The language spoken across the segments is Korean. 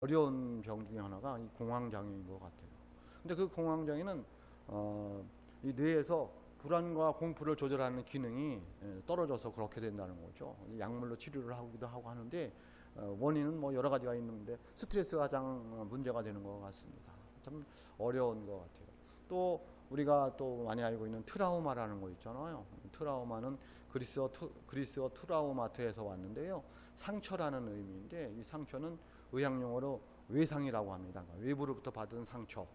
어려운 병 중에 하나가 이 공황장애인 것 같아요. 근데 그 공황장애는 이 뇌에서 불안과 공포를 조절하는 기능이 떨어져서 그렇게 된다는 거죠. 약물로 치료를 하기도 하고 하는데 원인은 뭐 여러 가지가 있는데 스트레스가 가장 문제가 되는 것 같습니다. 참 어려운 것 같아요. 또 우리가 또 많이 알고 있는 트라우마라는 거 있잖아요. 트라우마는 그리스어 트라우마트에서 왔는데요. 상처라는 의미인데 이 상처는 의학용어로 외상이라고 합니다. 그러니까 외부로부터 받은 상처.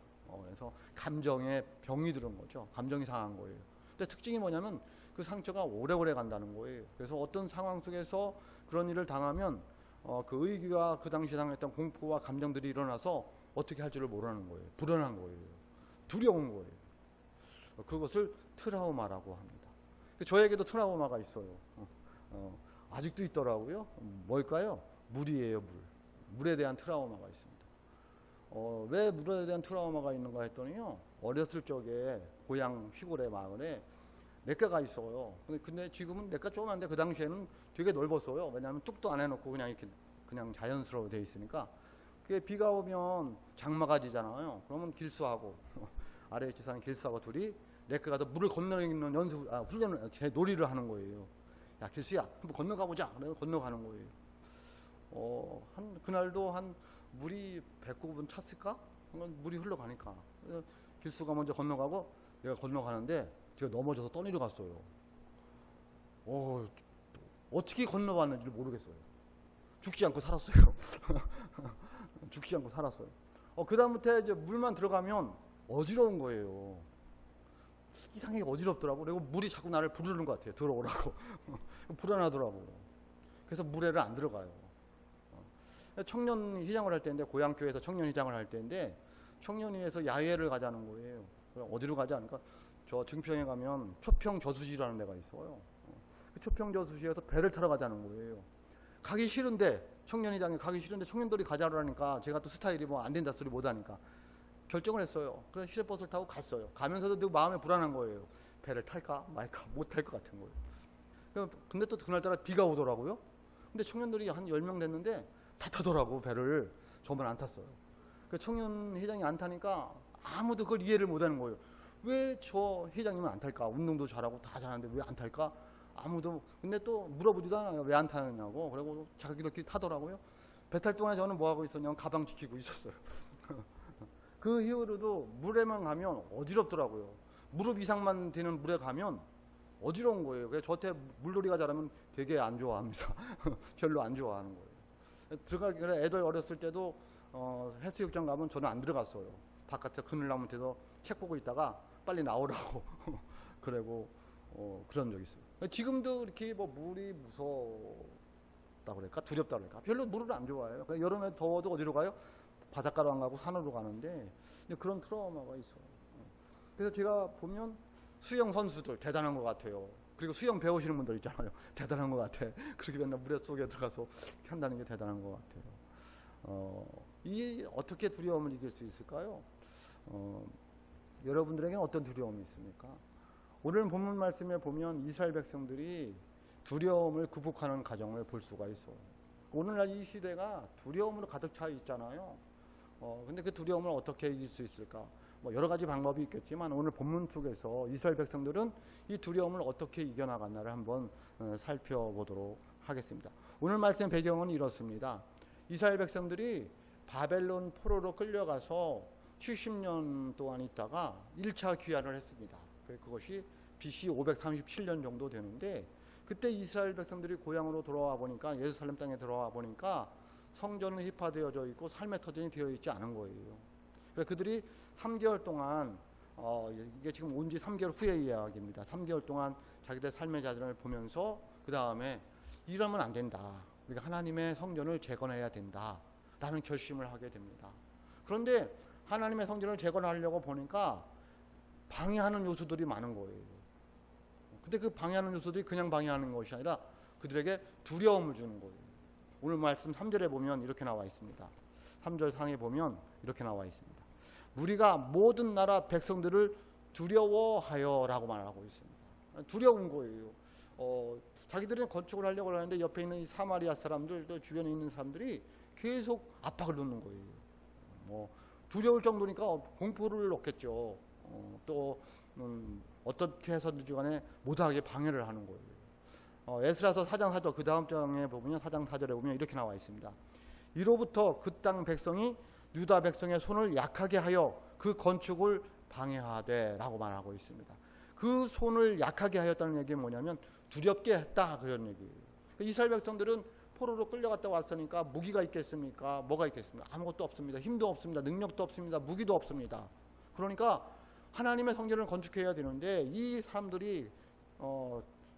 그래서 감정에 병이 들은 거죠. 감정이 상한 거예요. 근데 특징이 뭐냐면 그 상처가 오래오래 간다는 거예요. 그래서 어떤 상황 속에서 그런 일을 당하면 그 의기와 그 당시 당했던 공포와 감정들이 일어나서 어떻게 할 줄을 모르는 거예요. 불안한 거예요. 두려운 거예요. 그것을 트라우마라고 합니다. 저에게도 트라우마가 있어요. 아직도 있더라고요. 뭘까요? 물이에요, 물. 물에 대한 트라우마가 있습니다. 왜 물에 대한 트라우마가 있는가 했더니요. 어렸을 적에 고향 시골의 마을에 냇가가 있어요. 근데 지금은 냇가 조그만데 그 당시에는 되게 넓었어요. 왜냐하면 뚝도 안 해놓고 그냥 이렇게 그냥 자연스러워 돼 있으니까. 그게 비가 오면 장마가 지잖아요. 그러면 길수하고 아래 지사는 길수하고 둘이 냇가 가서 물을 건너는 훈련을 놀이를 하는 거예요. 야 길수야 한번 건너가 보자. 그래서 건너가는 거예요. 그날도 한 물이 배꼽은 찼을까? 물이 흘러가니까. 길수가 먼저 건너가고 내가 건너가는데 제가 넘어져서 떠내려 갔어요. 어떻게 건너왔는지 모르겠어요. 죽지 않고 살았어요. 죽지 않고 살았어요. 그 다음부터 이제 물만 들어가면 어지러운 거예요. 이상하게 어지럽더라고. 그리고 물이 자꾸 나를 부르는 것 같아요. 들어오라고. 불안하더라고요. 그래서 물에를 안 들어가요. 청년회장을 할 때인데 고향교회에서 청년회장을 할 때인데 청년회에서 야외를 가자는 거예요. 어디로 가지 않을까? 저 증평에 가면 초평저수지라는 데가 있어요. 그 초평저수지에서 배를 타러 가자는 거예요. 가기 싫은데 청년회장에 가기 싫은데 청년들이 가자라니까 제가 또 스타일이 뭐 안 된다 소리 못 하니까 결정을 했어요. 그래서 시내버스를 타고 갔어요. 가면서도 늘 마음에 불안한 거예요. 배를 탈까 말까 못 탈 것 같은 거예요. 근데 또 그날따라 비가 오더라고요. 근데 청년들이 한 10명 됐는데 다 타더라고 배를. 저만 안 탔어요. 그 청년회장이 안 타니까 아무도 그걸 이해를 못 하는 거예요. 왜 저 회장님은 안 탈까? 운동도 잘하고 다 잘하는데 왜 안 탈까? 아무도. 근데 또 물어보지도 않아요. 왜 안 타느냐고. 그리고 자기들끼리 타더라고요. 배 탈 동안에 저는 뭐 하고 있었냐면 가방 지키고 있었어요. 그 이후로도 물에만 가면 어지럽더라고요. 무릎 이상만 되는 물에 가면 어지러운 거예요. 그래서 저한테 물놀이가 잘하면 되게 안 좋아합니다. 별로 안 좋아하는 거예요. 그래 애들 어렸을 때도 해수욕장 가면 저는 안 들어갔어요. 바깥에 그늘 나무 밑에서 책 보고 있다가 빨리 나오라고. 그리고 그런 적이 있어요. 지금도 이렇게 뭐 물이 무섭다 그럴까 두렵다 그럴까 별로 물을 안 좋아해요. 여름에 더워도 어디로 가요? 바닷가로 안 가고 산으로 가는데 그런 트라우마가 있어요. 그래서 제가 보면 수영 선수들 대단한 것 같아요. 그리고 수영 배우시는 분들 있잖아요. 대단한 것 같아. 그렇게 맨날 물에 속에 들어가서 한다는 게 대단한 것 같아요. 이 어떻게 두려움을 이길 수 있을까요? 여러분들에게는 어떤 두려움이 있습니까? 오늘 본문 말씀에 보면 이스라엘 백성들이 두려움을 극복하는 과정을 볼 수가 있어요. 오늘날 이 시대가 두려움으로 가득 차 있잖아요. 근데 그 두려움을 어떻게 이길 수 있을까? 뭐 여러 가지 방법이 있겠지만 오늘 본문 속에서 이스라엘 백성들은 이 두려움을 어떻게 이겨나갔나를 한번 살펴보도록 하겠습니다. 오늘 말씀 배경은 이렇습니다. 이스라엘 백성들이 바벨론 포로로 끌려가서 70년 동안 있다가 1차 귀환을 했습니다. 그것이 BC 537년 정도 되는데 그때 이스라엘 백성들이 고향으로 돌아와 보니까 예루살렘 땅에 들어와 보니까 성전은 희파되어져 있고 삶의 터전이 되어 있지 않은 거예요. 그래서 그들이 3개월 동안 이게 지금 온 지 3개월 후의 이야기입니다. 3개월 동안 자기들 삶의 자전을 보면서 그 다음에 이러면 안 된다. 우리가 하나님의 성전을 재건해야 된다. 라는 결심을 하게 됩니다. 그런데 하나님의 성전을 재건하려고 보니까 방해하는 요소들이 많은 거예요. 근데 그 방해하는 요소들이 그냥 방해하는 것이 아니라 그들에게 두려움을 주는 거예요. 오늘 말씀 3절에 보면 이렇게 나와 있습니다. 3절 상에 보면 이렇게 나와 있습니다. 우리가 모든 나라 백성들을 두려워하여 라고 말하고 있습니다. 두려운 거예요. 자기들은 건축을 하려고 하는데 옆에 있는 이 사마리아 사람들, 또 주변에 있는 사람들이 계속 압박을 넣는 거예요. 뭐 두려울 정도니까 공포를 넣겠죠. 또 어떻게 해서든지 간에 못하게 방해를 하는 거예요. 에스라서 4장 4절, 그 다음 장에 보면 4장 4절에 보면 이렇게 나와 있습니다. 이로부터 그 땅 백성이 유다 백성의 손을 약하게 하여 그 건축을 방해하되 라고 말하고 있습니다. 그 손을 약하게 하였다는 얘기는 뭐냐면 두렵게 했다, 그런 얘기예요. 이스라엘 백성들은 포로로 끌려갔다 왔으니까 무기가 있겠습니까? 뭐가 있겠습니까? 아무것도 없습니다. 힘도 없습니다. 능력도 없습니다. 무기도 없습니다. 그러니까 하나님의 성전을 건축해야 되는데 이 사람들이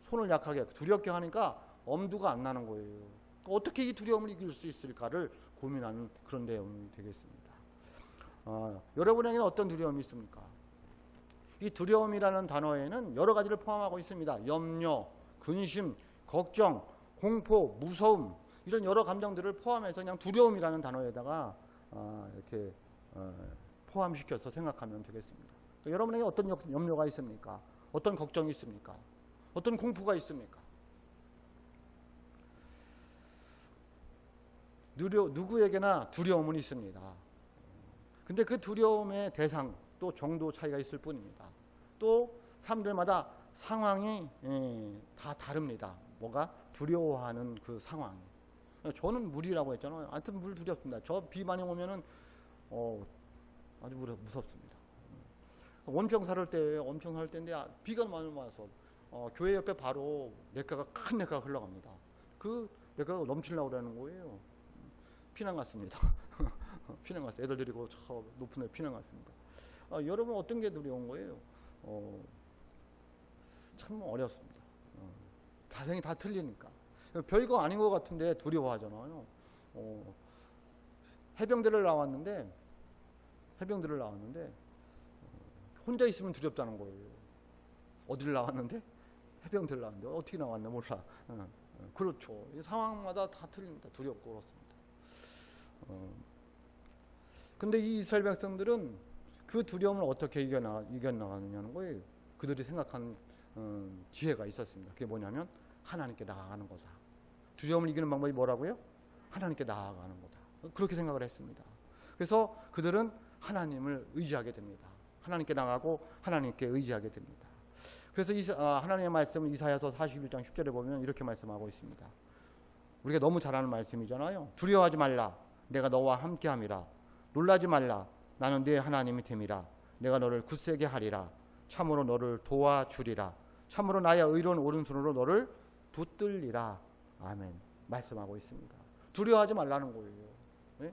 손을 약하게 두렵게 하니까 엄두가 안 나는 거예요. 어떻게 이 두려움을 이길 수 있을까를 고민하는 그런 내용이 되겠습니다. 여러분에게는 어떤 두려움이 있습니까? 이 두려움이라는 단어에는 여러 가지를 포함하고 있습니다. 염려, 근심, 걱정, 공포, 무서움, 이런 여러 감정들을 포함해서 그냥 두려움이라는 단어에다가 이렇게 포함시켜서 생각하면 되겠습니다. 여러분에게 어떤 염려가 있습니까? 어떤 걱정이 있습니까? 어떤 공포가 있습니까? 누구에게나 두려움은 있습니다. 근데 그 두려움의 대상 또 정도 차이가 있을 뿐입니다. 또 사람들마다 상황이 다 다릅니다. 뭐가? 두려워하는 그 상황. 저는 물이라고 했잖아요. 하여튼 물 두렵습니다. 저 비 많이 오면은 아주 무섭습니다. 엄청 살을 때인데 비가 많이 와서 교회 옆에 바로 큰 냇가가 흘러갑니다. 그 냇가가 넘치려고 그러는 거예요. 피난 갔습니다. 피난 갔어요. 애들 데리고 저 높은 데 피난 갔습니다. 여러분 어떤 게 두려운 거예요? 참 어렵습니다. 자생이 다 틀리니까. 별거 아닌 것 같은데 두려워하잖아요. 해병대를 나왔는데 혼자 있으면 두렵다는 거예요. 어디를 나왔는데? 해병대를 나왔는데 어떻게 나왔나 몰라. 그렇죠. 이 상황마다 다 틀립니다. 두렵고 그렇습니다. 근데 이 이스라엘 백성들은 그 두려움을 어떻게 이겨나가느냐는 거예요. 그들이 생각한 지혜가 있었습니다. 그게 뭐냐면 하나님께 나아가는 거다. 두려움을 이기는 방법이 뭐라고요? 하나님께 나아가는 거다. 그렇게 생각을 했습니다. 그래서 그들은 하나님을 의지하게 됩니다. 하나님께 나가고 하나님께 의지하게 됩니다. 그래서 하나님의 말씀은 이사야서 41장 10절에 보면 이렇게 말씀하고 있습니다. 우리가 너무 잘 아는 말씀이잖아요. 두려워하지 말라. 내가 너와 함께함이라. 놀라지 말라. 나는 네 하나님이 됨이라. 내가 너를 굳세게 하리라. 참으로 너를 도와주리라. 참으로 나의 의로운 오른손으로 너를 붙들리라. 아멘. 말씀하고 있습니다. 두려워하지 말라는 거예요. 네?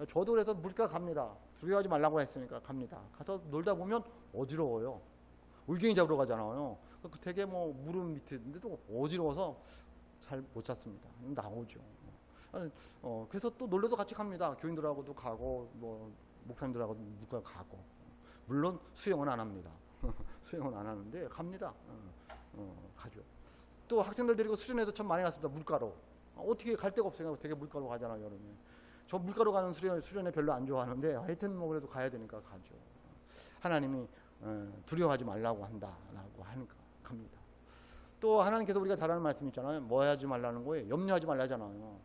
저도 그래서 물가 갑니다. 두려워하지 말라고 했으니까 갑니다. 가서 놀다 보면 어지러워요. 올갱이 잡으러 가잖아요. 되게 무릎 밑인데도 어지러워서 잘 못 찾습니다. 나오죠. 그래서 또 놀러도 같이 갑니다. 교인들하고도 가고 목사님들하고도 물가 가고. 물론 수영은 안 합니다. 수영은 안 하는데 갑니다. 가죠. 또 학생들 데리고 수련회도 참 많이 갔습니다. 물가로. 어떻게 갈 데가 없어요. 되게 물가로 가잖아요, 여름에. 저 물가로 가는 수련회 별로 안 좋아하는데 하여튼 그래도 가야 되니까 가죠. 하나님이 두려워하지 말라고 한다라고 하니까 갑니다. 또 하나님께서 우리가 잘 아는 말씀 있잖아요. 뭐 하지 말라는 거예요? 염려하지 말라잖아요.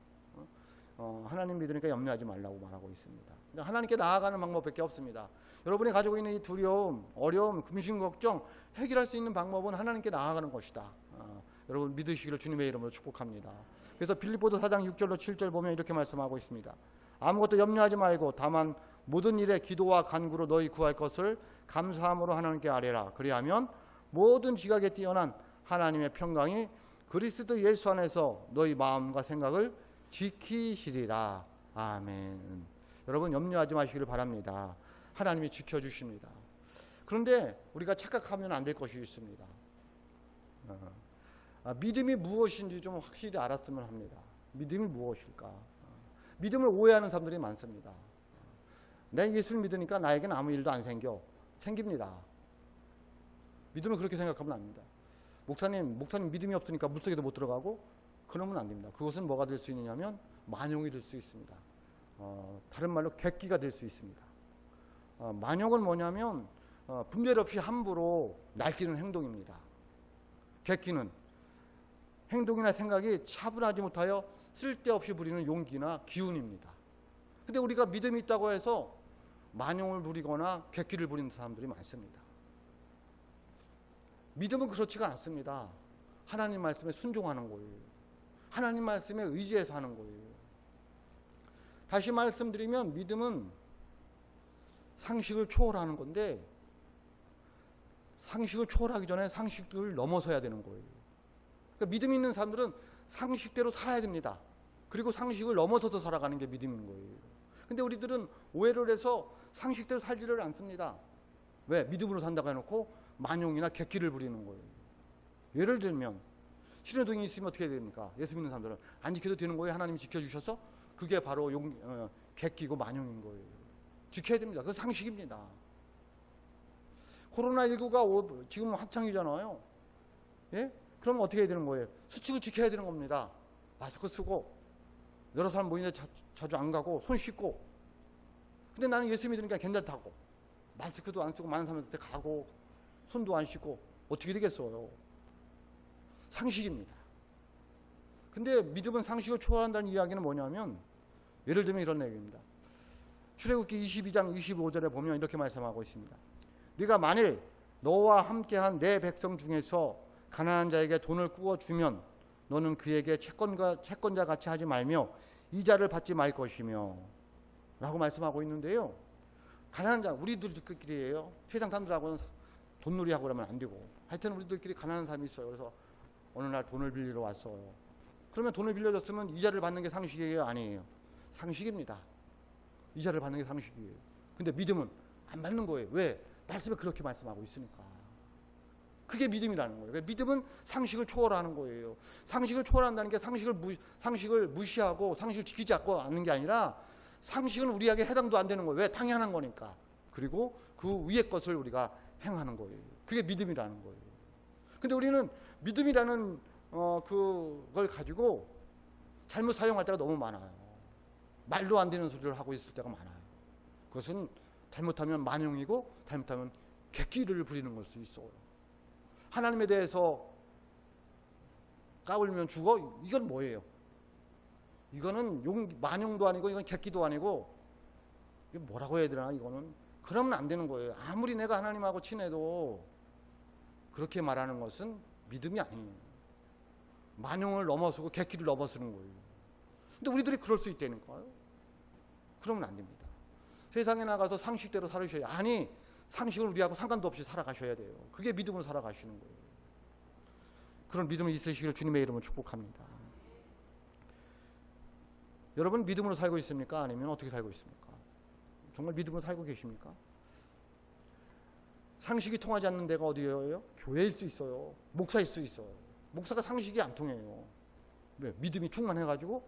하나님 믿으니까 염려하지 말라고 말하고 있습니다. 하나님께 나아가는 방법밖에 없습니다. 여러분이 가지고 있는 이 두려움, 어려움, 근심, 걱정 해결할 수 있는 방법은 하나님께 나아가는 것이다. 여러분 믿으시기를 주님의 이름으로 축복합니다. 그래서 빌립보서 4장 6절로 7절 보면 이렇게 말씀하고 있습니다. 아무것도 염려하지 말고 다만 모든 일에 기도와 간구로 너희 구할 것을 감사함으로 하나님께 아뢰라. 그리하면 모든 지각에 뛰어난 하나님의 평강이 그리스도 예수 안에서 너희 마음과 생각을 지키시리라. 아멘. 여러분 염려하지 마시기를 바랍니다. 하나님이 지켜주십니다. 그런데 우리가 착각하면 안 될 것이 있습니다. 믿음이 무엇인지 좀 확실히 알았으면 합니다. 믿음이 무엇일까? 믿음을 오해하는 사람들이 많습니다. 내가 예수를 믿으니까 나에게는 아무 일도 안 생깁니다. 믿음을 그렇게 생각하면 안 됩니다. 목사님 믿음이 없으니까 물속에도 못 들어가고 그러면 안 됩니다. 그것은 뭐가 될 수 있느냐면 만용이 될 수 있습니다. 다른 말로 객기가 될 수 있습니다. 만용은 뭐냐면 분별 없이 함부로 날뛰는 행동입니다. 객기는 행동이나 생각이 차분하지 못하여 쓸데없이 부리는 용기나 기운입니다. 근데 우리가 믿음이 있다고 해서 만용을 누리거나 객기를 부리는 사람들이 많습니다. 믿음은 그렇지가 않습니다. 하나님 말씀에 순종하는 거예요. 하나님 말씀에 의지해서 하는 거예요. 다시 말씀드리면 믿음은 상식을 초월하는 건데, 상식을 초월하기 전에 상식을 넘어서야 되는 거예요. 그러니까 믿음이 있는 사람들은 상식대로 살아야 됩니다. 그리고 상식을 넘어서서 살아가는 게 믿음인 거예요. 근데 우리들은 오해를 해서 상식대로 살지를 않습니다. 왜? 믿음으로 산다고 해놓고 만용이나 객기를 부리는 거예요. 예를 들면 신호등이 있으면 어떻게 해야 됩니까? 예수 믿는 사람들은 안 지켜도 되는 거예요. 하나님이 지켜주셔서 그게 바로 객기고 만용인 거예요. 지켜야 됩니다. 그건 상식입니다. 코로나19가 지금 한창이잖아요. 예? 그러면 어떻게 해야 되는 거예요? 수칙을 지켜야 되는 겁니다. 마스크 쓰고, 여러 사람 모이는데 자주 안 가고, 손 씻고. 근데 나는 예수 믿으니까 괜찮다고. 마스크도 안 쓰고 많은 사람한테 가고, 손도 안 씻고, 어떻게 되겠어요? 상식입니다. 근데 믿음은 상식을 초월한다는 이야기는 뭐냐면, 예를 들면 이런 내용입니다. 출애굽기 22장 25절에 보면 이렇게 말씀하고 있습니다. 네가 만일 너와 함께한 내 백성 중에서 가난한 자에게 돈을 꾸어 주면 너는 그에게 채권자 같이 하지 말며 이자를 받지 말 것이며 라고 말씀하고 있는데요. 가난한 자, 우리들끼리예요. 세상 사람들하고는 돈놀이하고 그러면 안 되고, 하여튼 우리들끼리 가난한 사람이 있어요. 그래서 어느 날 돈을 빌리러 왔어요. 그러면 돈을 빌려줬으면 이자를 받는 게 상식이에요? 아니에요? 상식입니다. 이자를 받는 게 상식이에요. 근데 믿음은 안 받는 거예요. 왜? 말씀에 그렇게 말씀하고 있으니까. 그게 믿음이라는 거예요. 믿음은 상식을 초월하는 거예요. 상식을 초월한다는 게 상식을 무시하고 상식을 지키지 않는 게 아니라, 상식은 우리에게 해당도 안 되는 거예요. 왜? 당연한 거니까. 그리고 그 위의 것을 우리가 행하는 거예요. 그게 믿음이라는 거예요. 근데 우리는 믿음이라는 그걸 가지고 잘못 사용할 때가 너무 많아요. 말도 안 되는 소리를 하고 있을 때가 많아요. 그것은 잘못하면 만용이고 잘못하면 객기를 부리는 걸 수 있어요. 하나님에 대해서 까불면 죽어? 이건 뭐예요? 이거는 만용도 아니고 이건 객기도 아니고, 이거 뭐라고 해야 되나 이거는? 그러면 안 되는 거예요. 아무리 내가 하나님하고 친해도 그렇게 말하는 것은 믿음이 아니에요. 만용을 넘어서고 객기를 넘어서는 거예요. 근데 우리들이 그럴 수 있다니까요. 그러면 안 됩니다. 세상에 나가서 상식대로 살으셔야, 아니 상식을 우리하고 상관도 없이 살아가셔야 돼요. 그게 믿음으로 살아가시는 거예요. 그런 믿음이 있으시길 주님의 이름으로 축복합니다. 여러분 믿음으로 살고 있습니까? 아니면 어떻게 살고 있습니까? 정말 믿음으로 살고 계십니까? 상식이 통하지 않는 데가 어디예요? 교회일 수 있어요. 목사일 수 있어요. 목사가 상식이 안 통해요. 왜? 믿음이 충만해가지고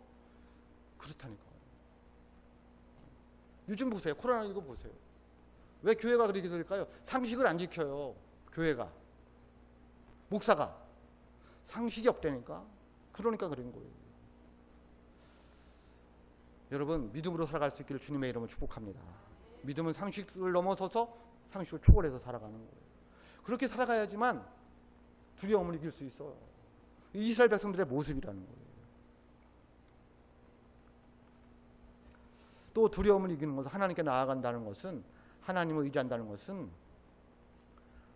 그렇다니까요. 요즘 보세요. 코로나19 보세요. 왜 교회가 그렇게 될까요? 상식을 안 지켜요. 교회가. 목사가. 상식이 없다니까. 그러니까 그런 거예요. 여러분 믿음으로 살아갈 수 있기를 주님의 이름으로 축복합니다. 믿음은 상식을 넘어서서 상식을 초월해서 살아가는 거예요. 그렇게 살아가야지만 두려움을 이길 수 있어요. 이스라엘 백성들의 모습이라는 거예요. 또 두려움을 이기는 것은, 하나님께 나아간다는 것은, 하나님을 의지한다는 것은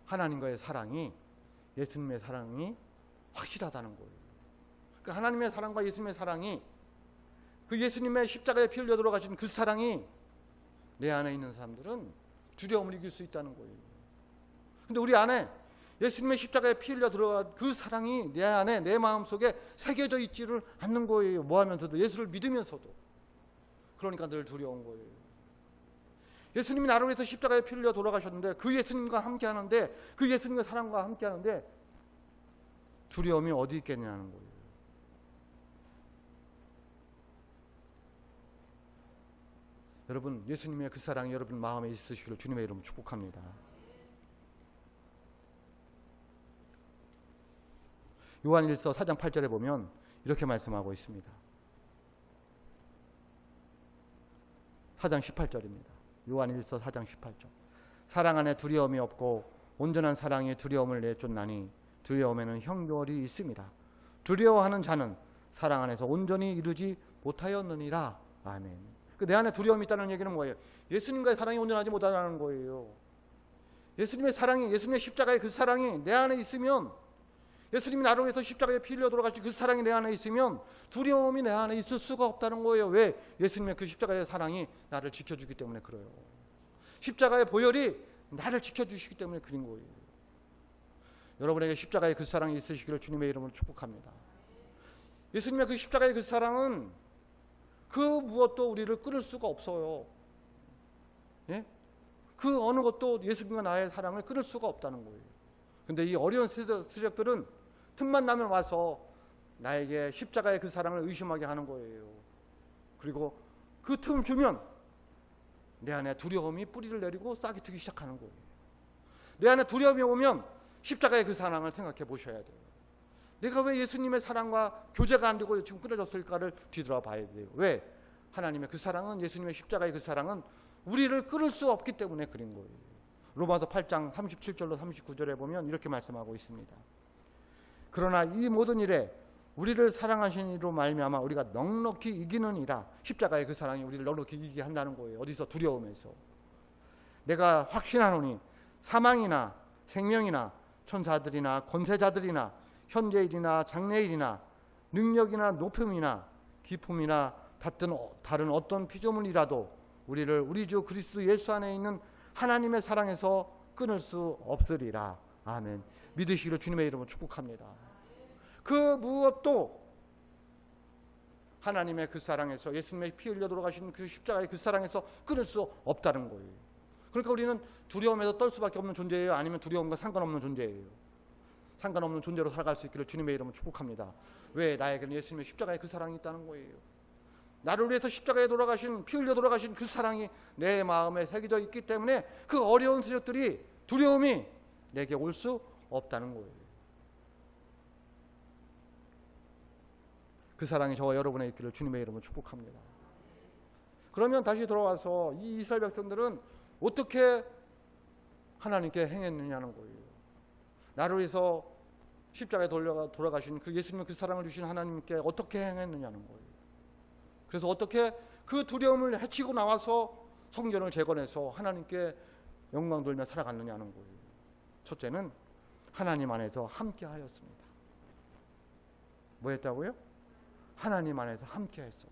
하나님과의 사랑이, 예수님의 사랑이 확실하다는 거예요. 그 하나님의 사랑과 예수님의 사랑이, 그 예수님의 십자가에 피 흘려 돌아가신 그 사랑이 내 안에 있는 사람들은 두려움을 이길 수 있다는 거예요. 근데 우리 안에 예수님의 십자가에 피 흘려 들어간 그 사랑이 내 안에, 내 마음속에 새겨져 있지를 않는 거예요. 뭐 하면서도, 예수를 믿으면서도. 그러니까 늘 두려운 거예요. 예수님이 나를 위해서 십자가에 피 흘려 돌아가셨는데, 그 예수님과 함께 하는데, 그 예수님의 사랑과 함께 하는데 두려움이 어디 있겠냐는 거예요. 여러분 예수님의 그 사랑이 여러분 마음에 있으시기를 주님의 이름으로 축복합니다. 요한일서 4장 8절에 보면 이렇게 말씀하고 있습니다. 4장 18절입니다. 요한일서 4장 18절. 사랑 안에 두려움이 없고 온전한 사랑이 두려움을 내쫓나니 두려움에는 형벌이 있습니다. 두려워하는 자는 사랑 안에서 온전히 이루지 못하였느니라. 아멘. 내 안에 두려움이 있다는 얘기는 뭐예요? 예수님과의 사랑이 온전하지 못하다는 거예요. 예수님의 사랑이, 예수님의 십자가의 그 사랑이 내 안에 있으면, 예수님이 나를 위해서 십자가에 피 흘려 돌아가신 그 사랑이 내 안에 있으면 두려움이 내 안에 있을 수가 없다는 거예요. 왜? 예수님의 그 십자가의 사랑이 나를 지켜주기 때문에 그래요. 십자가의 보혈이 나를 지켜주시기 때문에 그린 거예요. 여러분에게 십자가의 그 사랑이 있으시기를 주님의 이름으로 축복합니다. 예수님의 그 십자가의 그 사랑은 그 무엇도 우리를 끊을 수가 없어요. 예? 그 어느 것도 예수님과 나의 사랑을 끊을 수가 없다는 거예요. 근데 이 어려운 세력들은 틈만 나면 와서 나에게 십자가의 그 사랑을 의심하게 하는 거예요. 그리고 그 틈을 주면 내 안에 두려움이 뿌리를 내리고 싹이 트기 시작하는 거예요. 내 안에 두려움이 오면 십자가의 그 사랑을 생각해 보셔야 돼요. 내가 왜 예수님의 사랑과 교제가 안 되고 지금 끊어졌을까를 뒤돌아 봐야 돼요. 왜? 하나님의 그 사랑은, 예수님의 십자가의 그 사랑은 우리를 끊을 수 없기 때문에 그린 거예요. 로마서 8장 37절로 39절에 보면 이렇게 말씀하고 있습니다. 그러나 이 모든 일에 우리를 사랑하신 이로 말미암아 우리가 넉넉히 이기느니라. 십자가의 그 사랑이 우리를 넉넉히 이기게 한다는 거예요. 어디서? 두려움에서. 내가 확신하노니 사망이나 생명이나 천사들이나 권세자들이나 현재일이나 장래일이나 능력이나 높음이나 기품이나 다른 어떤 피조물이라도 우리를 우리 주 그리스도 예수 안에 있는 하나님의 사랑에서 끊을 수 없으리라. 아멘. 믿으시기를 주님의 이름으로 축복합니다. 그 무엇도 하나님의 그 사랑에서, 예수님의 피 흘려 돌아가신 그 십자가의 그 사랑에서 끊을 수 없다는 거예요. 그러니까 우리는 두려움에서 떨 수밖에 없는 존재예요? 아니면 두려움과 상관없는 존재예요? 상관없는 존재로 살아갈 수 있기를 주님의 이름으로 축복합니다. 왜? 나에게는 예수님의 십자가의 그 사랑이 있다는 거예요. 나를 위해서 십자가에 돌아가신, 피 흘려 돌아가신 그 사랑이 내 마음에 새겨져 있기 때문에 그 어려운 세력들이, 두려움이 내게 올 수 없다는 거예요. 그 사랑이 저와 여러분의 있기를 주님의 이름으로 축복합니다. 그러면 다시 돌아와서 이 이스라엘 백성들은 어떻게 하나님께 행했느냐는 거예요. 나를 위해서 십자가에 돌아가신 그 예수님의 그 사랑을 주신 하나님께 어떻게 행했느냐는 거예요. 그래서 어떻게 그 두려움을 헤치고 나와서 성전을 재건해서 하나님께 영광 돌며 살아갔느냐는 거예요. 첫째는 하나님 안에서 함께 하였습니다. 뭐 했다고요? 하나님 안에서 함께 했어요.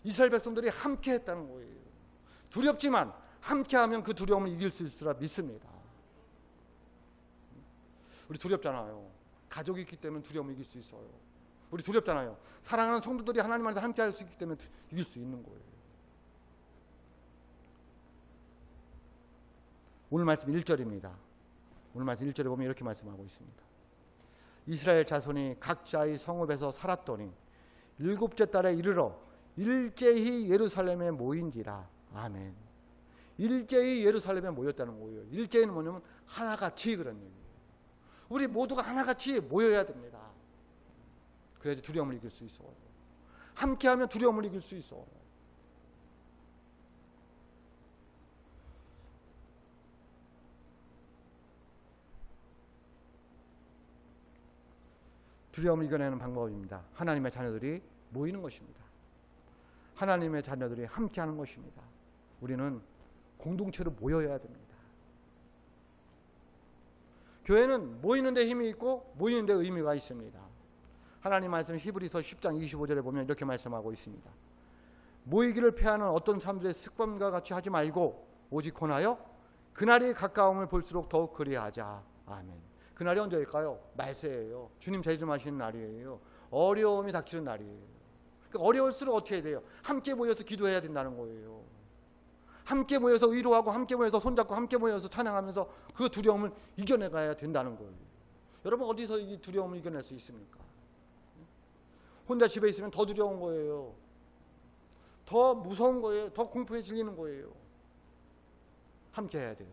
이스라엘 백성들이 함께 했다는 거예요. 두렵지만 함께 하면 그 두려움을 이길 수 있으라 믿습니다. 우리 두렵잖아요. 가족이 있기 때문에 두려움을 이길 수 있어요. 우리 두렵잖아요. 사랑하는 성도들이 하나님 안에서 함께 할 수 있기 때문에 이길 수 있는 거예요. 오늘 말씀 1절입니다. 오늘 말씀 1절에 보면 이렇게 말씀하고 있습니다. 이스라엘 자손이 각자의 성읍에서 살았더니 일곱째 달에 이르러 일제히 예루살렘에 모인지라. 아멘. 일제히 예루살렘에 모였다는 거예요. 일제히는 뭐냐면 하나같이 그런 얘기예요. 우리 모두가 하나같이 모여야 됩니다. 그래야지 두려움을 이길 수 있어요. 함께하면 두려움을 이길 수 있어요. 두려움을 이겨내는 방법입니다. 하나님의 자녀들이 모이는 것입니다. 하나님의 자녀들이 함께하는 것입니다. 우리는 공동체로 모여야 됩니다. 교회는 모이는 데 힘이 있고 모이는 데 의미가 있습니다. 하나님 말씀 히브리서 10장 25절에 보면 이렇게 말씀하고 있습니다. 모이기를 패하는 어떤 사람들의 습관과 같이 하지 말고 오직 권하여 그날이 가까움을 볼수록 더욱 그리하자. 아멘. 그날이 언제일까요? 말세예요. 주님 재림하시는 날이에요. 어려움이 닥치는 날이에요. 그러니까 어려울수록 어떻게 해야 돼요? 함께 모여서 기도해야 된다는 거예요. 함께 모여서 위로하고 함께 모여서 손잡고 함께 모여서 찬양하면서 그 두려움을 이겨내가야 된다는 거예요. 여러분 어디서 이 두려움을 이겨낼 수 있습니까? 혼자 집에 있으면 더 두려운 거예요. 더 무서운 거예요. 더 공포에 질리는 거예요. 함께 해야 돼요.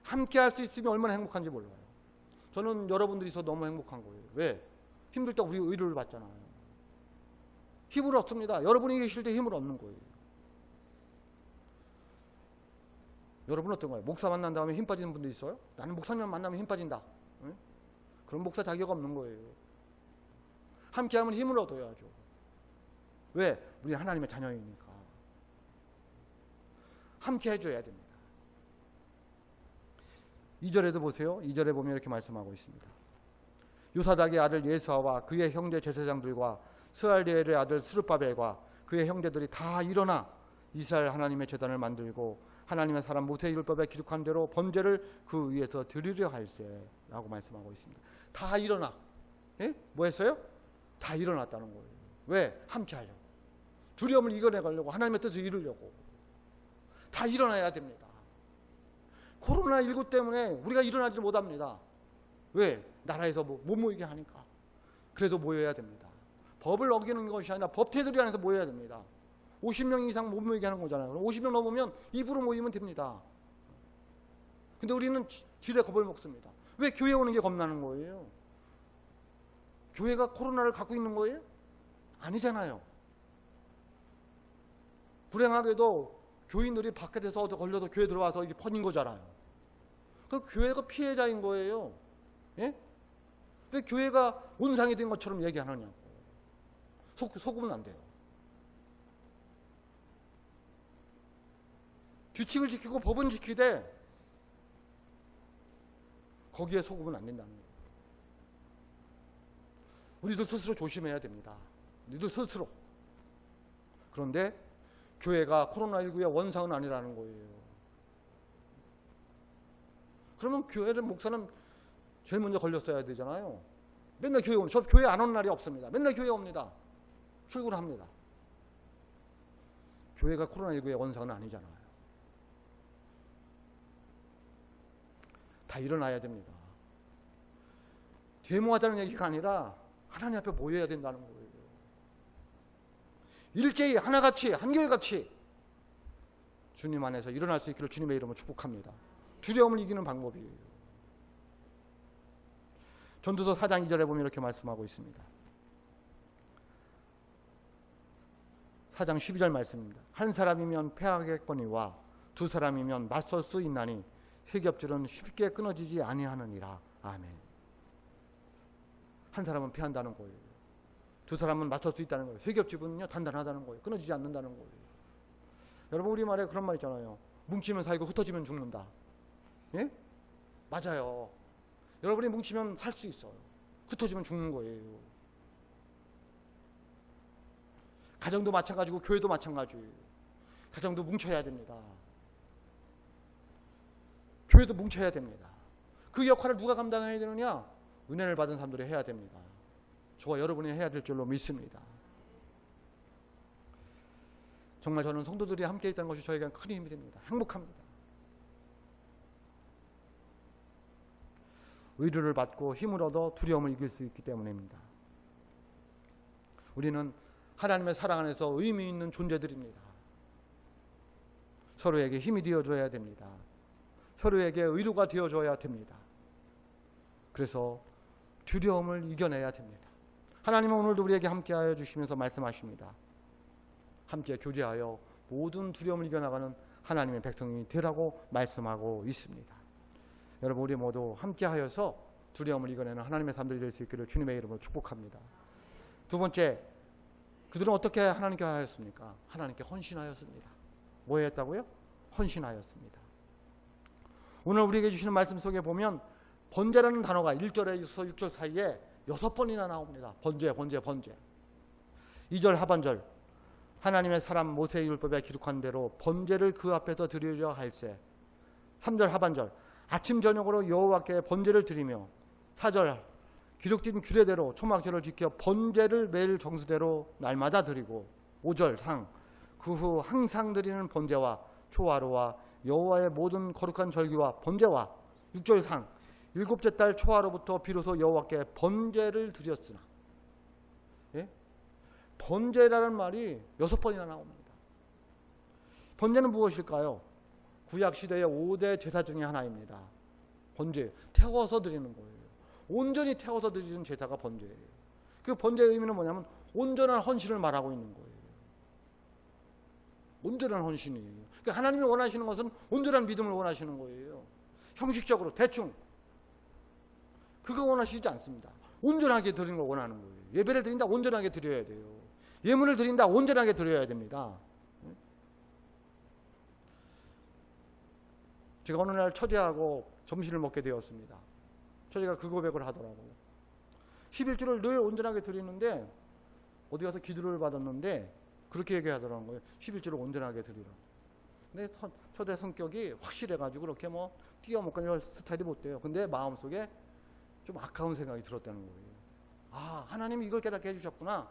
함께 할 수 있으면 얼마나 행복한지 몰라요. 저는 여러분들이 있어 너무 행복한 거예요. 왜? 힘들 때 우리 의료를 받잖아요. 힘을 얻습니다. 여러분이 계실 때 힘을 얻는 거예요. 여러분 어떤 거예요? 목사 만난 다음에 힘 빠지는 분들 있어요? 나는 목사님 만나면 힘 빠진다. 응? 그럼 목사 자격 없는 거예요. 함께하면 힘을 얻어야죠. 왜? 우리 하나님의 자녀이니까. 함께 해줘야 됩니다. 2절에도 보세요. 2절에 보면 이렇게 말씀하고 있습니다. 요사닥의 아들 예수아와 그의 형제 제사장들과 스알디엘의 아들 스룹바벨과 그의 형제들이 다 일어나 이스라엘 하나님의 제단을 만들고 하나님의 사람 모세의 율법에 기록한 대로 번제를 그 위에서 드리려 할세 라고 말씀하고 있습니다. 다 일어나. 예? 뭐 했어요? 다 일어났다는 거예요. 왜? 함께 하려고. 두려움을 이겨내가려고, 하나님의 뜻을 이루려고. 다 일어나야 됩니다. 코로나19 때문에 우리가 일어나지를 못합니다. 왜? 나라에서 못 모이게 하니까. 그래도 모여야 됩니다. 법을 어기는 것이 아니라 법 테두리 안에서 모여야 됩니다. 50명 이상 못 모이게 하는 거잖아요. 그럼 50명 넘으면 입으로 모이면 됩니다. 근데 우리는 지레 겁을 먹습니다. 왜 교회 오는 게 겁나는 거예요? 교회가 코로나를 갖고 있는 거예요? 아니잖아요. 불행하게도 교인들이 밖에서 걸려서 교회 들어와서 이게 퍼진 거잖아요. 그 교회가 피해자인 거예요. 예? 왜 교회가 온상이 된 것처럼 얘기하느냐고. 속으면 안 돼요. 규칙을 지키고 법은 지키되 거기에 속으면 안 된다는 거예요. 우리도 스스로 조심해야 됩니다. 우리도 스스로. 그런데 교회가 코로나19의 원상은 아니라는 거예요. 그러면 교회를 목사는 제일 먼저 걸렸어야 되잖아요. 맨날 교회 오는, 저 교회 안 오는 날이 없습니다. 맨날 교회 옵니다. 출근합니다. 교회가 코로나19의 원상은 아니잖아요. 다 일어나야 됩니다. 데모하자는 얘기가 아니라 하나님 앞에 모여야 된다는 거예요. 일제히 하나같이 한결같이 주님 안에서 일어날 수 있기를 주님의 이름으로 축복합니다. 두려움을 이기는 방법이에요. 전도서 4장 2절에 보면 이렇게 말씀하고 있습니다. 4장 12절 말씀입니다. 한 사람이면 패하겠거니와 두 사람이면 맞설 수 있나니 세겹줄은 쉽게 끊어지지 아니하느니라. 아멘. 한 사람은 패한다는 거예요. 두 사람은 맞설 수 있다는 거예요. 세겹줄은요 단단하다는 거예요. 끊어지지 않는다는 거예요. 여러분 우리말에 그런 말 있잖아요. 뭉치면 살고 흩어지면 죽는다. 예? 맞아요. 여러분이 뭉치면 살 수 있어요. 흩어지면 죽는 거예요. 가정도 마찬가지고 교회도 마찬가지예요. 가정도 뭉쳐야 됩니다. 교회도 뭉쳐야 됩니다. 그 역할을 누가 감당해야 되느냐? 은혜를 받은 사람들이 해야 됩니다. 저와 여러분이 해야 될 줄로 믿습니다. 정말 저는 성도들이 함께 있다는 것이 저에게 큰 힘이 됩니다. 행복합니다. 의를 받고 힘을 얻어 두려움을 이길 수 있기 때문입니다. 우리는 하나님의 사랑 안에서 의미 있는 존재들입니다. 서로에게 힘이 되어줘야 됩니다. 서로에게 의로가 되어줘야 됩니다. 그래서 두려움을 이겨내야 됩니다. 하나님은 오늘도 우리에게 함께하여 주시면서 말씀하십니다. 함께 교제하여 모든 두려움을 이겨나가는 하나님의 백성이 되라고 말씀하고 있습니다. 여러분 우리 모두 함께하여서 두려움을 이겨내는 하나님의 사람들이 될 수 있기를 주님의 이름으로 축복합니다. 두 번째, 그들은 어떻게 하나님께 하였습니까? 하나님께 헌신하였습니다. 뭐 했다고요? 헌신하였습니다. 오늘 우리에게 주시는 말씀 속에 보면 번제라는 단어가 1절에서 6절 사이에 6번이나 나옵니다. 번제. 2절 하반절 하나님의 사람 모세의 율법에 기록한 대로 번제를 그 앞에서 드리려 할세. 3절 하반절 아침 저녁으로 여호와께 번제를 드리며 4절 기록된 규례대로 초막절을 지켜 번제를 매일 정수대로 날마다 드리고 5절 상 그 후 항상 드리는 번제와 초하루와 여호와의 모든 거룩한 절기와 번제와 6절 상 일곱째 달 초하루부터 비로소 여호와께 번제를 드렸으나. 예? 번제라는 말이 6번이나 나옵니다. 번제는 무엇일까요? 구약시대의 5대 제사 중에 하나입니다. 번제, 태워서 드리는 거예요. 온전히 태워서 드리는 제사가 번제예요. 그 번제의 의미는 뭐냐면 온전한 헌신을 말하고 있는 거예요. 온전한 헌신이에요. 그러니까 하나님이 원하시는 것은 온전한 믿음을 원하시는 거예요. 형식적으로 대충 그거 원하시지 않습니다. 온전하게 드리는 걸 원하는 거예요. 예배를 드린다 온전하게 드려야 돼요. 예물을 드린다 온전하게 드려야 됩니다. 제가 어느 날 처제하고 점심을 먹게 되었습니다. 처제가 그 고백을 하더라고요. 11조를 늘 온전하게 드리는데 어디 가서 기도를 받았는데 그렇게 얘기하더라는 거예요. 11조를 온전하게 드리라고. 근데 처제 성격이 확실해가지고 그렇게 뭐 뛰어먹고 이런 스타일이 못 돼요. 근데 마음속에 좀 아까운 생각이 들었다는 거예요. 아, 하나님이 이걸 깨닫게 해주셨구나.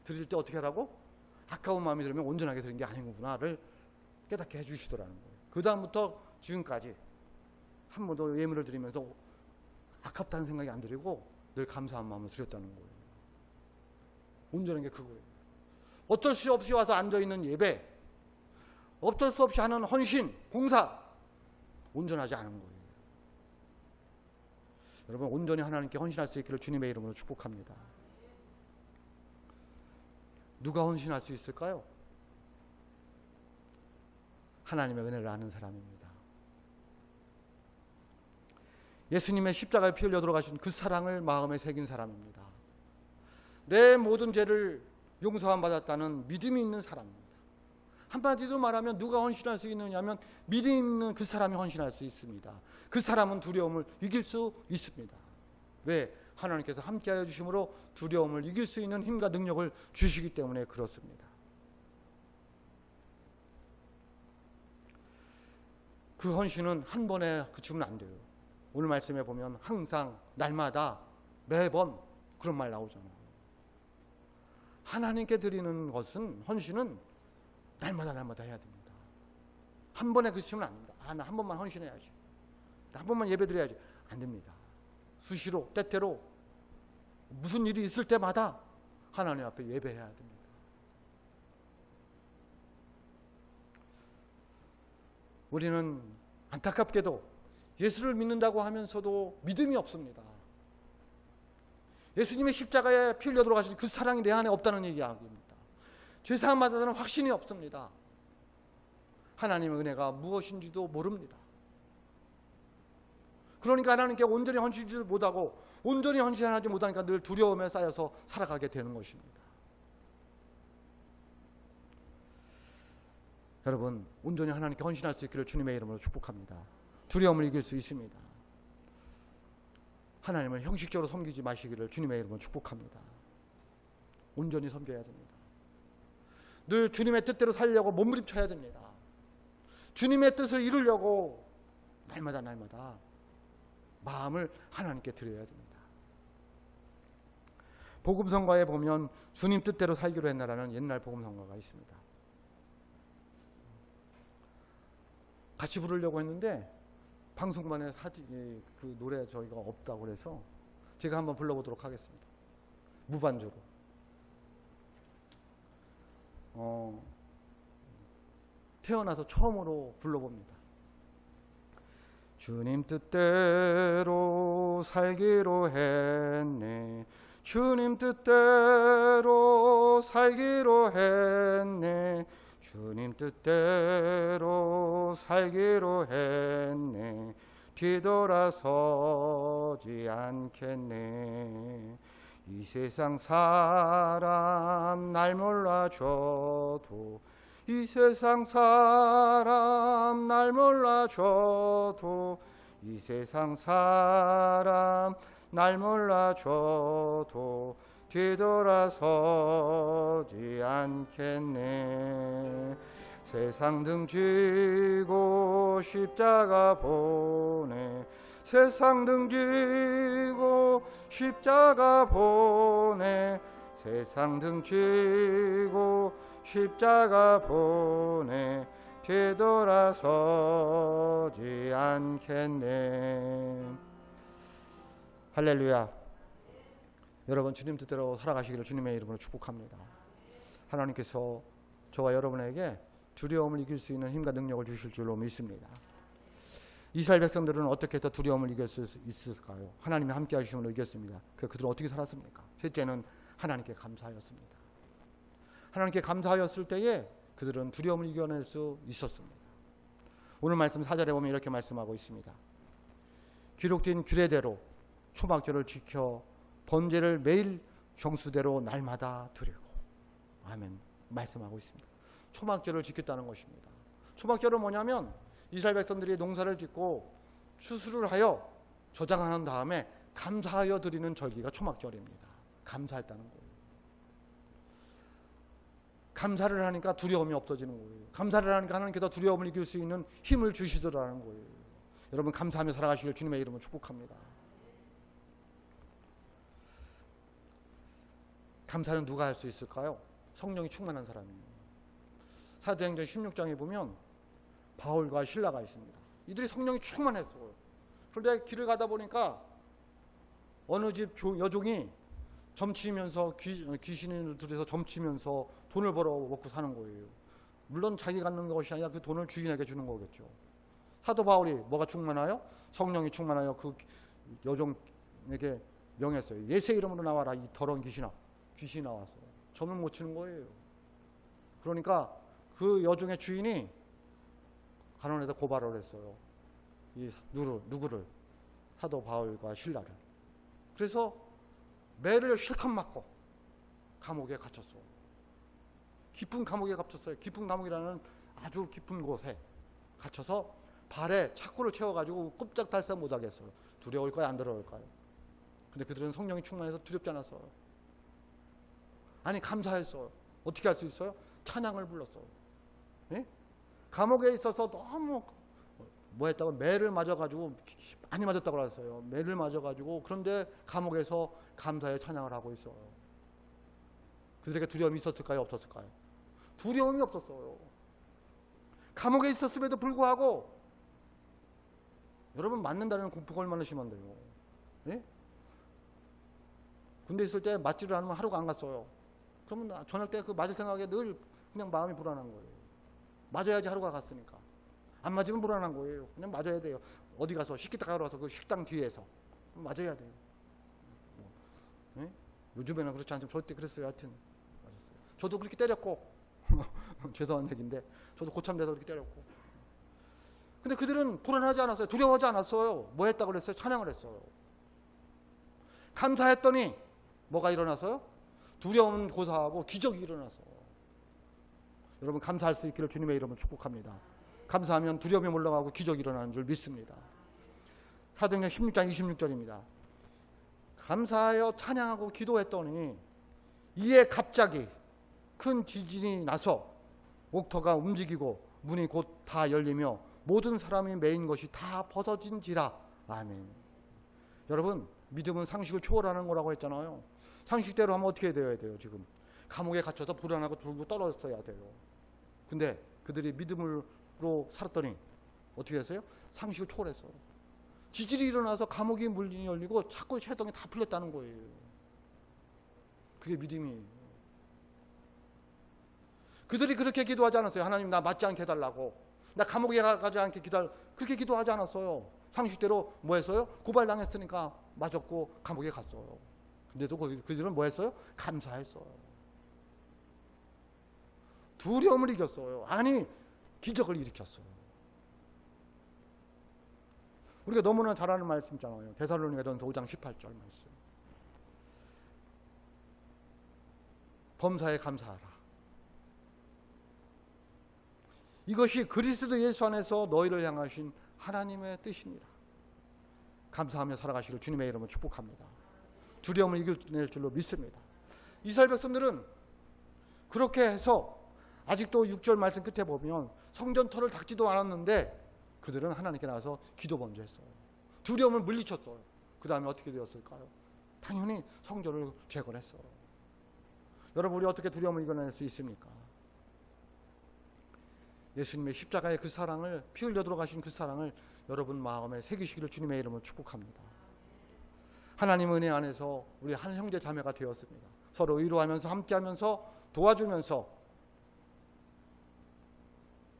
드릴 때 어떻게 하라고? 아까운 마음이 들면 온전하게 드린 게 아니구나를 깨닫게 해주시더라는 거예요. 그 다음부터 지금까지 한 번도 예물을 드리면서 아깝다는 생각이 안 들고 늘 감사한 마음으로 드렸다는 거예요. 온전한 게 그거예요. 어쩔 수 없이 와서 앉아있는 예배, 어쩔 수 없이 하는 헌신, 봉사, 온전하지 않은 거예요. 여러분, 온전히 하나님께 헌신할 수 있기를 주님의 이름으로 축복합니다. 누가 헌신할 수 있을까요? 하나님의 은혜를 아는 사람입니다. 예수님의 십자가에 피 흘려 돌아가신 그 사랑을 마음에 새긴 사람입니다. 내 모든 죄를 용서함 받았다는 믿음이 있는 사람입니다. 한마디로 말하면 누가 헌신할 수 있느냐면 믿음 있는 그 사람이 헌신할 수 있습니다. 그 사람은 두려움을 이길 수 있습니다. 왜? 하나님께서 함께하여 주심으로 두려움을 이길 수 있는 힘과 능력을 주시기 때문에 그렇습니다. 그 헌신은 한 번에 그치면 안 돼요. 오늘 말씀에 보면 항상, 날마다, 매번 그런 말 나오잖아요. 하나님께 드리는 것은, 헌신은 날마다 해야 됩니다. 한 번에 그치면 안 됩니다. 나 한 번만 헌신해야지. 나 한 번만 예배 드려야지. 안 됩니다. 수시로, 때때로, 무슨 일이 있을 때마다 하나님 앞에 예배해야 됩니다. 우리는 안타깝게도 예수를 믿는다고 하면서도 믿음이 없습니다. 예수님의 십자가에 피 흘려 돌아가신 그 사랑이 내 안에 없다는 얘기입니다. 죄사함 받았다는 확신이 없습니다. 하나님의 은혜가 무엇인지도 모릅니다. 그러니까 하나님께 온전히 헌신하지 못하고 온전히 헌신하지 못하니까 늘 두려움에 쌓여서 살아가게 되는 것입니다. 여러분, 온전히 하나님께 헌신할 수 있기를 주님의 이름으로 축복합니다. 두려움을 이길 수 있습니다. 하나님을 형식적으로 섬기지 마시기를 주님의 이름으로 축복합니다. 온전히 섬겨야 됩니다. 늘 주님의 뜻대로 살려고 몸부림쳐야 됩니다. 주님의 뜻을 이루려고 날마다 마음을 하나님께 드려야 됩니다. 복음성가에 보면 주님 뜻대로 살기로 했나라는 옛날 복음성가가 있습니다. 같이 부르려고 했는데 방송만에 그 노래 저희가 없다고 그래서 제가 한번 불러보도록 하겠습니다. 무반주로. 태어나서 처음으로 불러봅니다. 주님 뜻대로 살기로 했네. 주님 뜻대로 살기로 했네. 주님 뜻대로 살기로 했네. 뒤돌아서지 않겠네. 이 세상 사람 날 몰라줘도, 이 세상 사람 날 몰라줘도, 이 세상 사람 날 몰라줘도 뒤돌아서지 않겠네. 세상 등지고 십자가 보내. 세상 등지고 십자가 보내. 세상 등지고 십자가 보내. 뒤돌아서지 않겠네. 할렐루야. 여러분, 주님 뜻대로 살아가시기를 주님의 이름으로 축복합니다. 하나님께서 저와 여러분에게 두려움을 이길 수 있는 힘과 능력을 주실 줄로 믿습니다. 이스라엘 백성들은 어떻게 해서 두려움을 이길 수 있을까요? 하나님이 함께 하시므로 이겼습니다. 그들은 어떻게 살았습니까? 셋째는 하나님께 감사하였습니다. 하나님께 감사하였을 때에 그들은 두려움을 이겨낼 수 있었습니다. 오늘 말씀 4절에 보면 이렇게 말씀하고 있습니다. 기록된 규례대로 초막절을 지켜 번제를 매일 형수대로 날마다 드리고. 아멘. 말씀하고 있습니다. 초막절을 지켰다는 것입니다. 초막절은 뭐냐면 이스라엘 백성들이 농사를 짓고 추수를 하여 저장하는 다음에 감사하여 드리는 절기가 초막절입니다. 감사했다는 거예요. 감사를 하니까 두려움이 없어지는 거예요. 감사를 하니까 하나님께서 두려움을 이길 수 있는 힘을 주시더라는 거예요. 여러분 감사하며 살아가시길 주님의 이름으로 축복합니다. 감사는 누가 할 수 있을까요? 성령이 충만한 사람이에요. 사도행전 16장에 보면 바울과 실라가 있습니다. 이들이 성령이 충만했어요. 그런데 길을 가다 보니까 어느 집 여종이 점치면서 귀신을 들여서 점치면서 돈을 벌어 먹고 사는 거예요. 물론 자기 갖는 것이 아니라 그 돈을 주인에게 주는 거겠죠. 사도 바울이 뭐가 충만하여? 성령이 충만하여 그 여종에게 명했어요. 예수 이름으로 나와라 이 더러운 귀신아. 귀신이 나와서 점을 못 치는 거예요. 그러니까 그 여종의 주인이 간원에다 고발을 했어요. 이 누구를? 사도 바울과 실라를. 그래서 매를 실컷 맞고 감옥에 갇혔어요. 깊은 감옥에 갇혔어요. 깊은 감옥이라는 아주 깊은 곳에 갇혀서 발에 차코를 채워가지고 꼼짝달싹 못하겠어요. 두려울까요? 안 두려울까요? 근데 그들은 성령이 충만해서 두렵지 않았어요. 아니 감사했어요. 어떻게 할 수 있어요? 찬양을 불렀어요. 예? 감옥에 있어서 너무 뭐 했다고 매를 맞아가지고 많이 맞았다고 그랬어요. 매를 맞아가지고 그런데 감옥에서 감사의 찬양을 하고 있어요. 그들에게 두려움이 있었을까요? 없었을까요? 두려움이 없었어요. 감옥에 있었음에도 불구하고 여러분 맞는다는 공포가 얼마나 심한데요. 예? 군대 있을 때 맞지를 않으면 하루가 안 갔어요. 그러면 저녁 때 그 맞을 생각에 늘 그냥 마음이 불안한 거예요. 맞아야지 하루가 갔으니까. 안 맞으면 불안한 거예요. 그냥 맞아야 돼요. 어디 가서 식기딱 하러 가서 그 식당 뒤에서 맞아야 돼요. 예? 요즘에는 그렇지 않지만 저 때 그랬어요. 하여튼 맞았어요. 저도 그렇게 때렸고 죄송한 얘기인데 저도 고참돼서 그렇게 때렸고. 근데 그들은 불안하지 않았어요. 두려워하지 않았어요. 뭐 했다고 그랬어요? 찬양을 했어요. 감사했더니 뭐가 일어나서요? 두려움은 고사하고 기적이 일어나서. 여러분 감사할 수 있기를 주님의 이름으로 축복합니다. 감사하면 두려움이 물러가고 기적이 일어나는 줄 믿습니다. 사도행전 16장 26절입니다. 감사하여 찬양하고 기도했더니 이에 갑자기 큰 지진이 나서 옥터가 움직이고 문이 곧 다 열리며 모든 사람이 매인 것이 다 벗어진지라. 아멘. 여러분 믿음은 상식을 초월하는 거라고 했잖아요. 상식대로 하면 어떻게 되어야 돼요? 지금 감옥에 갇혀서 불안하고 들고 떨어졌어야 돼요. 근데 그들이 믿음으로 살았더니 어떻게 했어요? 상식을 초월했어요. 지진이 일어나서 감옥이 문이 열리고 자꾸 해동이 다 풀렸다는 거예요. 그게 믿음이에요. 그들이 그렇게 기도하지 않았어요. 하나님 나 맞지 않게 해달라고. 나 감옥에 가지 않게 기도할. 그렇게 기도하지 않았어요. 상식대로 뭐 했어요? 고발당했으니까 맞았고 감옥에 갔어요. 근데도 그들은 뭐 했어요? 감사했어요. 두려움을 이겼어요. 아니 기적을 일으켰어요. 우리가 너무나 잘 아는 말씀이잖아요. 데살로니가전서 5장 18절 말씀. 범사에 감사하라. 이것이 그리스도 예수 안에서 너희를 향하신 하나님의 뜻이니라. 감사하며 살아가시길 주님의 이름으로 축복합니다. 두려움을 이겨낼 줄로 믿습니다. 이스라엘 백성들은 그렇게 해서 아직도 6절 말씀 끝에 보면 성전터를 닦지도 않았는데 그들은 하나님께 나와서 기도 먼저 했어요. 두려움을 물리쳤어요. 그 다음에 어떻게 되었을까요? 당연히 성전을 재건했어요. 여러분 우리 어떻게 두려움을 이겨낼 수 있습니까? 예수님의 십자가의 그 사랑을, 피 흘려 들어가신 그 사랑을 여러분 마음에 새기시기를 주님의 이름으로 축복합니다. 하나님 은혜 안에서 우리 한 형제 자매가 되었습니다. 서로 위로하면서 함께하면서 도와주면서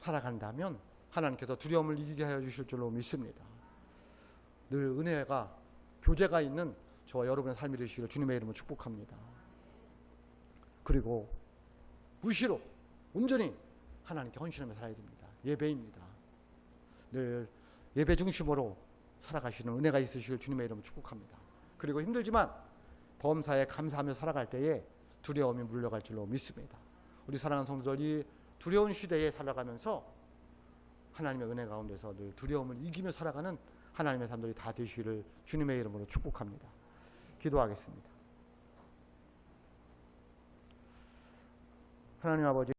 살아간다면 하나님께서 두려움을 이기게 하여 주실 줄로 믿습니다. 늘 은혜가 교제가 있는 저와 여러분의 삶이 되시기를 주님의 이름으로 축복합니다. 그리고 무시로 온전히 하나님께 헌신하며 살아야 됩니다. 예배입니다. 늘 예배 중심으로 살아가시는 은혜가 있으시길 주님의 이름으로 축복합니다. 그리고 힘들지만 범사에 감사하며 살아갈 때에 두려움이 물러갈 줄로 믿습니다. 우리 사랑하는 성도들이 두려운 시대에 살아가면서 하나님의 은혜 가운데서 늘 두려움을 이기며 살아가는 하나님의 사람들이 다 되시기를 주님의 이름으로 축복합니다. 기도하겠습니다. 하나님 아버지,